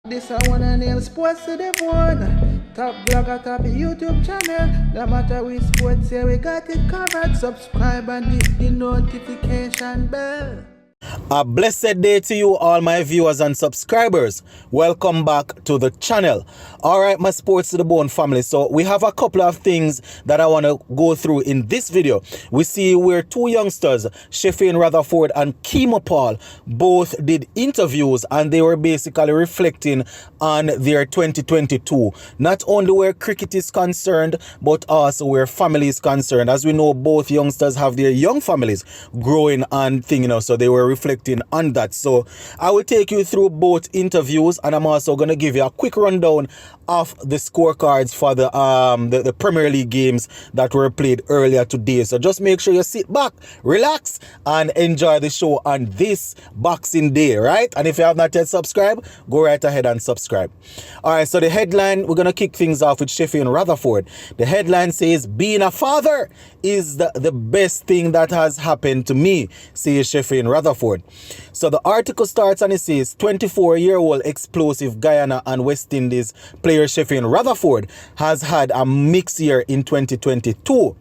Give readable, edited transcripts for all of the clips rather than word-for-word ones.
This I wanna nail sports to the bone. Top blogger, top YouTube channel. No matter which sports, yeah, we got it covered. Subscribe and hit the notification bell. A blessed day to you, all my viewers and subscribers. Welcome back to the channel. All right, my Sports to the Bone family. So we have a couple of things that I want to go through in this video. We see where two youngsters, Sheffield Rutherford and Kimo Paul, both did interviews, and they were basically reflecting on their 2022. Not only where cricket is concerned, but also where family is concerned. As we know, both youngsters have their young families growing and so they were reflecting on that. So I will take you through both interviews, and I'm also going to give you a quick rundown of the scorecards for the Premier League games that were played earlier today. So just make sure you sit back, relax, and enjoy the show on this Boxing Day, right? And if you have not yet subscribed, go right ahead and subscribe. All right, so the headline, we're going to kick things off with Sheffield Rutherford. The headline says, "Being a father is the best thing that has happened to me," says Sheffield Rutherford. So the article starts and it says, 24-year-old explosive Guyana and West Indies player Sheffield Rutherford has had a mixed year in 2022.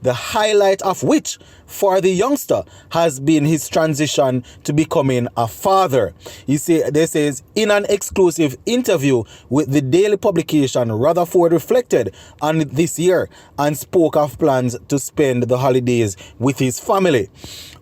The highlight of which for the youngster has been his transition to becoming a father. This says, in an exclusive interview with the daily publication, Rutherford reflected on this year and spoke of plans to spend the holidays with his family.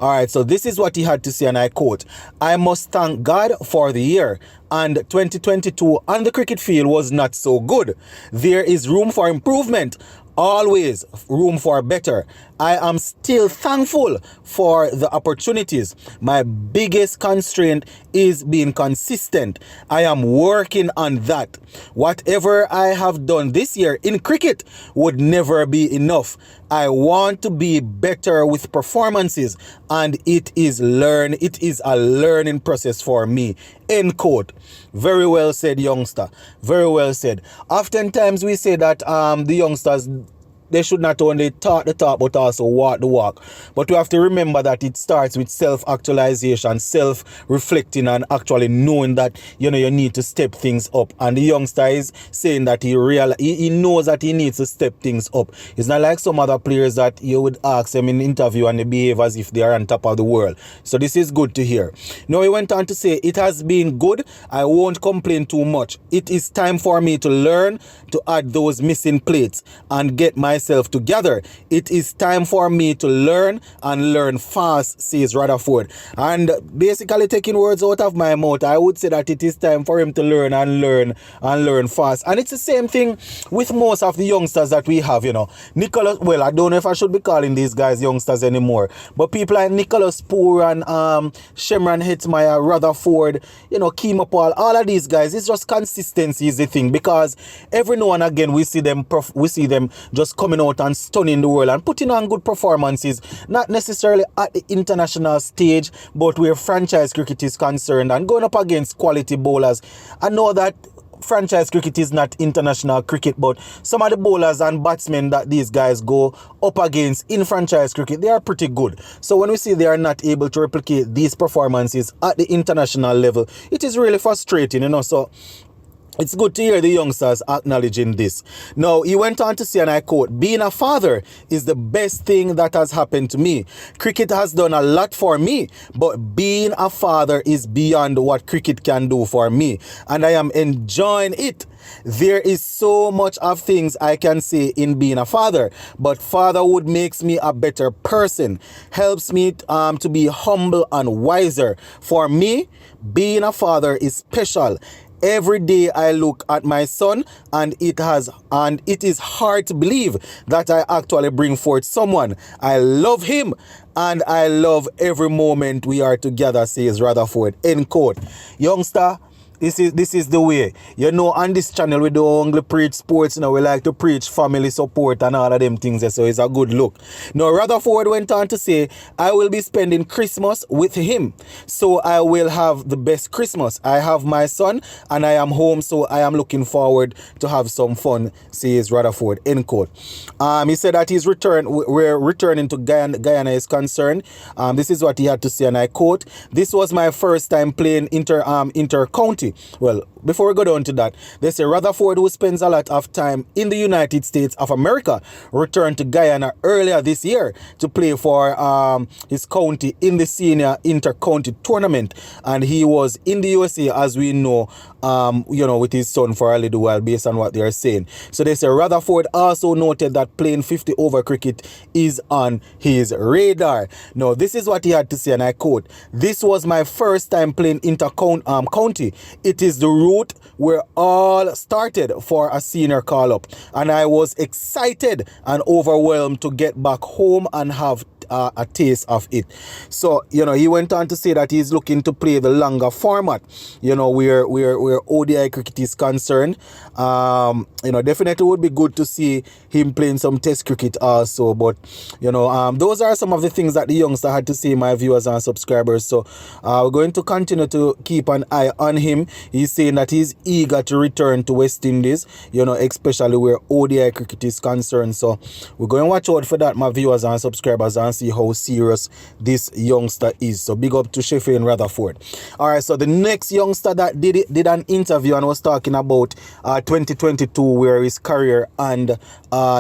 All right, so this is what he had to say, and I quote, "I must thank God for the year, and 2022 on the cricket field was not so good. There is room for improvement, always room for better. I am still thankful for the opportunities. My biggest constraint is being consistent. I am working on that. Whatever I have done this year in cricket would never be enough. I want to be better with performances, and it is a learning process for me." End quote. Very well said, youngster. Very well said. Oftentimes we say that the youngsters, they should not only talk the talk but also walk the walk. But we have to remember that it starts with self-actualization, self-reflecting, and actually knowing that you need to step things up. And the youngster is saying that he knows that he needs to step things up. It's not like some other players that you would ask them in an interview and they behave as if they are on top of the world. So this is good to hear. Now he went on to say, "It has been good. I won't complain too much. It is time for me to learn to add those missing plates and get myself together. It is time for me to learn and learn fast," says Rutherford. And basically taking words out of my mouth, I would say that it is time for him to learn and learn fast. And it's the same thing with most of the youngsters that we have, Nicholas, well, I don't know if I should be calling these guys youngsters anymore, but people like Nicholas Poor and Shemran Hetmeyer, Rutherford, Kimo Paul, all of these guys, it's just consistency is the thing, because every now and again we see them just coming out and stunning the world and putting on good performances, not necessarily at the international stage, but where franchise cricket is concerned, and going up against quality bowlers. I know that franchise cricket is not international cricket, but some of the bowlers and batsmen that these guys go up against in franchise cricket, they are pretty good. So when we see they are not able to replicate these performances at the international level, it is really frustrating, So it's good to hear the youngsters acknowledging this. Now, he went on to say, and I quote, "Being a father is the best thing that has happened to me. Cricket has done a lot for me, but being a father is beyond what cricket can do for me, and I am enjoying it. There is so much of things I can say in being a father, but fatherhood makes me a better person, helps me to be humble and wiser. For me, being a father is special. Every day I look at my son, and it is hard to believe that I actually bring forth someone. I love him, and I love every moment we are together," says Rutherford. End quote. Youngster, this is the way. On this channel we don't only preach sports, we like to preach family support and all of them things, so it's a good look. Now Rutherford went on to say, "I will be spending Christmas with him, so I will have the best Christmas. I have my son and I am home, so I am looking forward to have some fun," says Rutherford. End quote. He said that we're returning to Guyana is concerned. This is what he had to say, and I quote, "This was my first time playing inter-county. Well, before we go down to that, they say Rutherford, who spends a lot of time in the United States of America, returned to Guyana earlier this year to play for his county in the senior inter-county tournament, and he was in the USA, as we know, with his son for a little while, based on what they are saying. So they say Rutherford also noted that playing 50 over cricket is on his radar. Now, this is what he had to say, and I quote, "This was my first time playing inter-county. It is the route where all started for a senior call-up, and I was excited and overwhelmed to get back home and have a taste of it." So, he went on to say that he's looking to play the longer format, where ODI cricket is concerned. Definitely would be good to see him playing some test cricket also. But, those are some of the things that the youngster had to say, my viewers and subscribers. So, we're going to continue to keep an eye on him. He's saying that he's eager to return to West Indies, especially where ODI cricket is concerned. So, we're going to watch out for that, my viewers and subscribers, and see how serious this youngster is. So big up to Sheffield Rutherford. All right, so the next youngster that did an interview and was talking about 2022, where his career and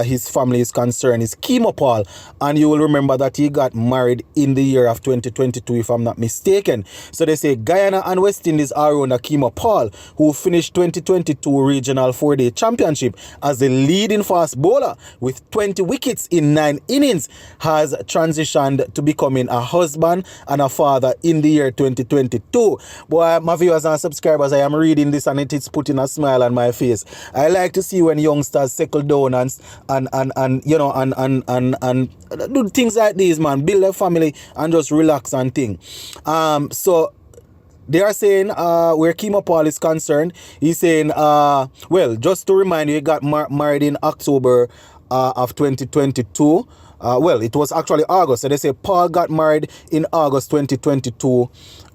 his family is concerned, is Kimo Paul. And you will remember that he got married in the year of 2022, if I'm not mistaken. So they say Guyana and West Indies are under Kimo Paul, who finished 2022 regional 4-day championship as the leading fast bowler with 20 wickets in 9 innings, has transitioned to becoming a husband and a father in the year 2022. Boy, my viewers and subscribers, I am reading this and it is putting a smile on my face. I like to see when youngsters settle down and do things like these, man. Build a family and just relax and think. So they are saying, where Kimo Paul is concerned, he's saying, just to remind you, he got married in October of 2022. It was actually August. So they say Paul got married in August 2022.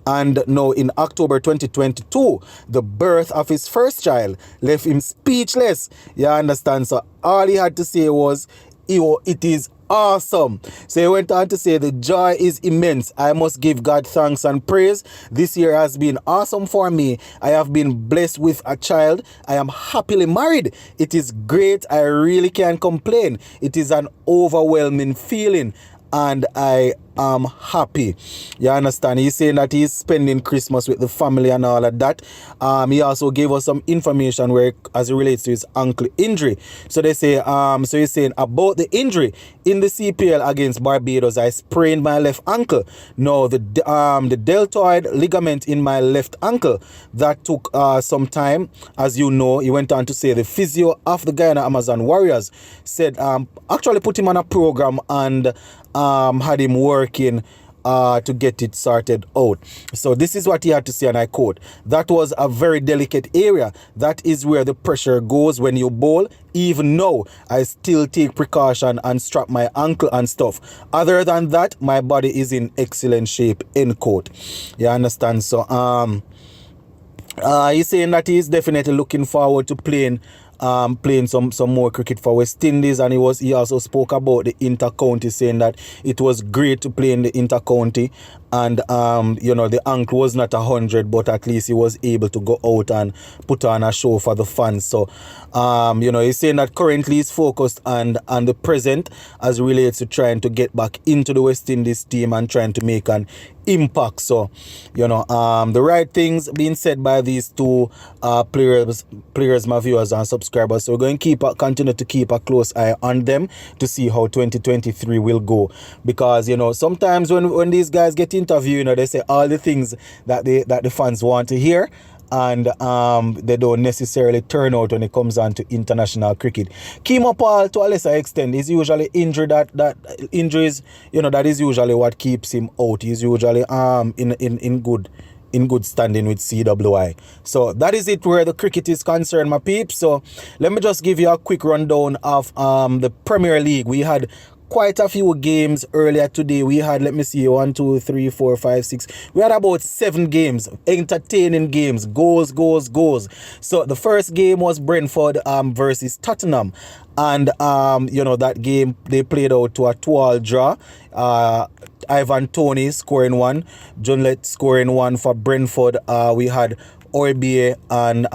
And now in October 2022, the birth of his first child left him speechless. You understand? So all he had to say was, it is awesome. So he went on to say, the joy is immense. I must give God thanks and praise. This year has been awesome for me. I have been blessed with a child. I am happily married. It is great. I really can't complain. It is an overwhelming feeling, and I am happy. You understand? He's saying that he's spending Christmas with the family and all of that. He also gave us some information where, as it relates to his ankle injury. So they say, so he's saying about the injury in the CPL against Barbados, I sprained my left ankle. Now the deltoid ligament in my left ankle, that took some time. As you know, he went on to say the physio of the Guyana Amazon Warriors said, actually put him on a program and had him working to get it sorted out. So this is what he had to say, and I quote, "That was a very delicate area. That is where the pressure goes when you bowl. Even now, I still take precaution and strap my ankle and stuff. Other than that, my body is in excellent shape," end quote. You understand? So he's saying that he's definitely looking forward to playing some more cricket for West Indies, and he also spoke about the inter-county, saying that it was great to play in the inter-county, and the ankle was not 100, but at least he was able to go out and put on a show for the fans. So he's saying that currently he's focused on the present as relates to trying to get back into the West Indies team and trying to make an impact. So the right things being said by these two players, my viewers and subscribers. So we're going to continue to keep a close eye on them to see how 2023 will go, because sometimes when these guys get interviewed, they say all the things that the fans want to hear, and they don't necessarily turn out when it comes on to international cricket. Kimo Paul, to a lesser extent, is usually injured. That injuries, that is usually what keeps him out. He's usually in good standing with CWI. So that is it where the cricket is concerned, my peeps. So let me just give you a quick rundown of the Premier League. We had quite a few games earlier today. We had, let me see, 1, 2, 3, 4, 5, 6. We had about 7 games, entertaining games, goals. So the first game was Brentford versus Tottenham. And, that game, they played out to a 2-2 draw. Ivan Toney scoring 1, John Lett scoring 1 for Brentford. We had Orbe and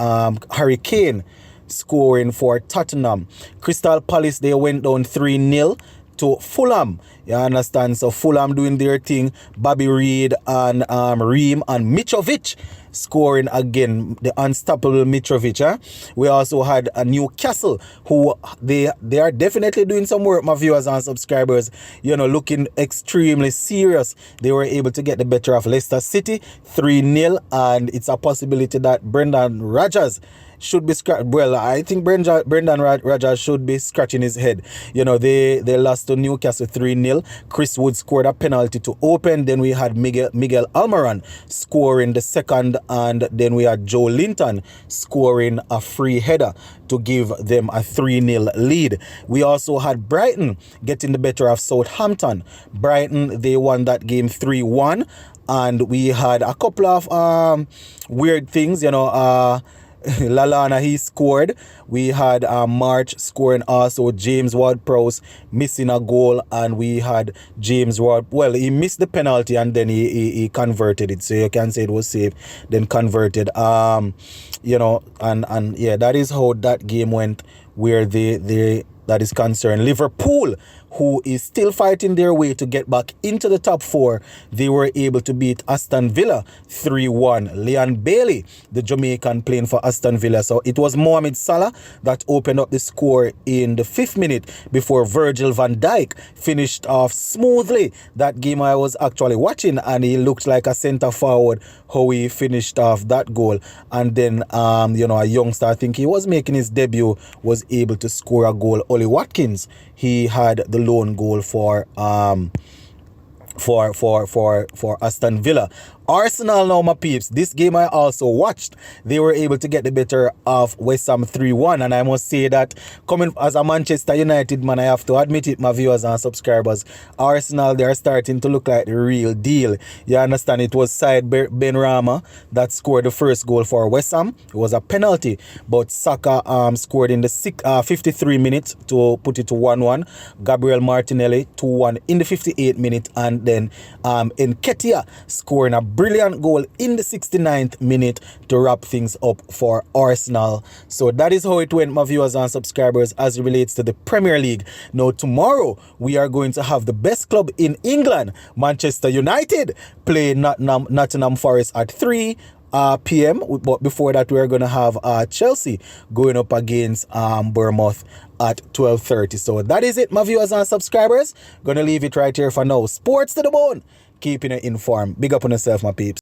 Harry Kane scoring for Tottenham. Crystal Palace, they went down 3-0 to Fulham. You understand? So Fulham doing their thing. Bobby Reed and Ream and Mitrovic scoring again, the unstoppable Mitrovic. We also had a Newcastle who they are definitely doing some work, my viewers and subscribers, looking extremely serious. They were able to get the better of Leicester City 3-0, and it's a possibility that Brendan Rodgers should be I think Brendan Rodgers should be scratching his head. They lost to Newcastle 3-0. Chris Wood scored a penalty to open. Then we had Miguel Almiron scoring the second, and then we had Joe Linton scoring a free header to give them a 3-0 lead. We also had Brighton getting the better of Southampton. Brighton, they won that game 3-1, and we had a couple of weird things, Lallana, he scored. We had March scoring also. James Ward-Prowse missing a goal, and we had James Ward. Well, he missed the penalty and then he converted it. So you can say it was safe, then converted. And yeah, that is how that game went. Where that is concerned. Liverpool, who is still fighting their way to get back into the top 4, they were able to beat Aston Villa 3-1. Leon Bailey, the Jamaican, playing for Aston Villa. So it was Mohamed Salah that opened up the score in the 5th minute before Virgil van Dijk finished off smoothly. That game I was actually watching, and he looked like a centre forward how he finished off that goal. And then a youngster, I think he was making his debut, was able to score a goal. Ollie Watkins, he had the lone goal for Aston Villa. Arsenal now, my peeps, this game I also watched. They were able to get the better of West Ham 3-1, and I must say that coming as a Manchester United man, I have to admit it, my viewers and subscribers, Arsenal, they are starting to look like the real deal. You understand? It was Said Benrahma that scored the first goal for West Ham. It was a penalty, but Saka scored in the 53 minutes to put it to 1-1. Gabriel Martinelli 2-1 in the 58th minute, and then Nketiah scoring a brilliant goal in the 69th minute to wrap things up for Arsenal. So that is how it went, my viewers and subscribers, as it relates to the Premier League. Now tomorrow we are going to have the best club in England, Manchester United, play Nottingham Forest at 3 p.m. But before that, we're going to have Chelsea going up against Bournemouth at 12:30. So that is it, my viewers and subscribers. Gonna leave it right here for now. Sports to the bone, keeping you informed. Big up on yourself, my peeps.